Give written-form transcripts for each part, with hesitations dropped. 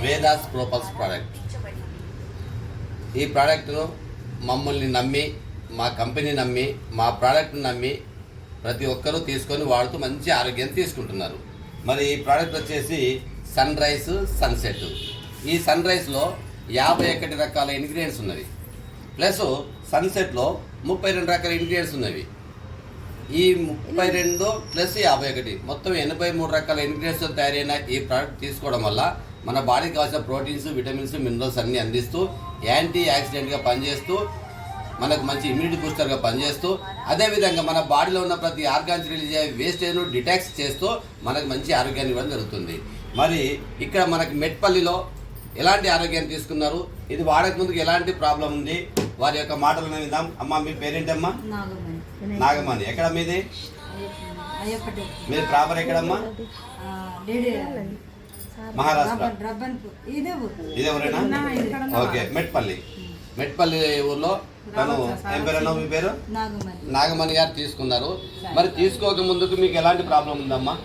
Vedas ప్రోపల్స్ product. ఈ ప్రోడక్ట్ను మమ్మల్ని నమ్మి, మా కంపెనీ నమ్మి, మా ప్రోడక్ట్ని నమ్మి ప్రతి ఒక్కరూ తీసుకొని వాడుతూ మంచి ఆరోగ్యం తీసుకుంటున్నారు. మరి ఈ ప్రోడక్ట్ వచ్చేసి సన్ రైస్ సన్సెట్. ఈ సన్ రైస్లో 51 రకాల ఇంగ్రీడియంట్స్ ఉన్నవి, ప్లస్ సన్సెట్లో 32 రకాల ఇంగ్రీడియంట్స్ ఉన్నవి. ఈ 32 ప్లస్ 51 మొత్తం 83 రకాల ఇంగ్రీడియంట్స్తో తయారైన ఈ ప్రోడక్ట్ తీసుకోవడం వల్ల మన బాడీకి కావాల్సిన ప్రోటీన్స్, విటమిన్స్, మినరల్స్ అన్నీ అందిస్తూ యాంటీ యాక్సిడెంట్గా పనిచేస్తూ మనకు మంచి ఇమ్యూనిటీ బూస్టర్గా పనిచేస్తూ అదేవిధంగా మన బాడీలో ఉన్న ప్రతి ఆర్గాన్స్ రిలీజ్ అయ్యే వేస్టేజ్ను డిటాక్స్ చేస్తూ మనకు మంచి ఆరోగ్యాన్ని ఇవ్వడం జరుగుతుంది. మరి ఇక్కడ మనకి మెట్పల్లిలో ఎలాంటి ఆరోగ్యాన్ని తీసుకున్నారు, ఇది వాడక ముందుకు ఎలాంటి ప్రాబ్లం ఉంది, వారి యొక్క మాటలను విందాం. అమ్మ, మీ పేరేంటమ్మా? నాగమణి. ఎక్కడ మీది? మీరు ప్రాపర్ ఎక్కడమ్మా? మహారాష్ట్ర. ఇదే ఊరేనా? ఓకే. మెట్పల్లి ఊర్లో తను ఏం పేరు? మీ పేరు? నాగమణి గారు తీసుకున్నారు. మరి తీసుకోక ముందుకు మీకు ఎలాంటి ప్రాబ్లం ఉందమ్మా?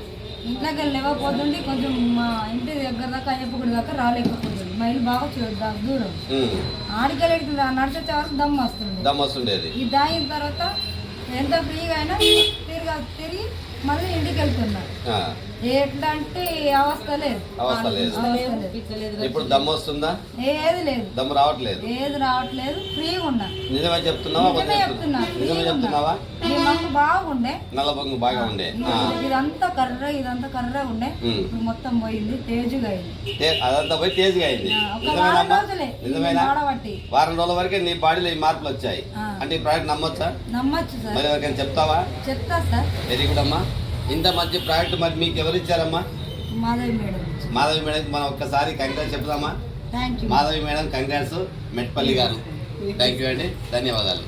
ఇంట్లోకి వెళ్ళిపోతుండే, కొంచెం మా ఇంటి దగ్గర దాకా అయ్యప్పగుడి దాకా రాలేకపోతుంది. మా ఇల్లు బాగా దూరం, ఆడికెళ్ళి నడిచే వరకు దమ్ము వస్తుండేది. ఇది తాగిన తర్వాత ఎంత ఫ్రీగా అయినా తిరిగి మళ్ళీ ఇంటికి వెళ్తున్నారు. ఎట్లా అంటే అవస్థ లేదు. ఇప్పుడు దమ్ము వస్తుందా? ఏది లేదు, దమ్ము రావట్లేదు, ఏది రావట్లేదు. ఫ్రీగా ఉన్నా. నిజమే చెప్తున్నావా? ఈ మందు బాగుండే, నల్లబొంగు బాగా ఉండే, ఇదంతా కర్ర ఉండే. ఇప్పుడు మొత్తం పోయింది, తేజుగా అయింది. అదంతా పోయి తేజుగా అయింది. నిజమేనా? వారం రోజుల వరకే నీ బాడీలో ఈ మార్పులు వచ్చాయి అంటే ఈ ప్రోడక్ట్ నమ్మొచ్చా? నమ్మొచ్చు సార్. మరి ఎవరికైనా చెప్తావా? చెప్తా సార్. వెరీ గుడ్ అమ్మా. ఇంత మంచి ప్రోడక్ట్ మరి మీకు ఎవరు ఇచ్చారమ్మా? మాధవి మేడం. మనం ఒక్కసారి కంగ్రాట్స్ చెప్తామా? Madhavi madam congrats. మెట్పల్లి గారు థ్యాంక్ యూ అండి, ధన్యవాదాలు.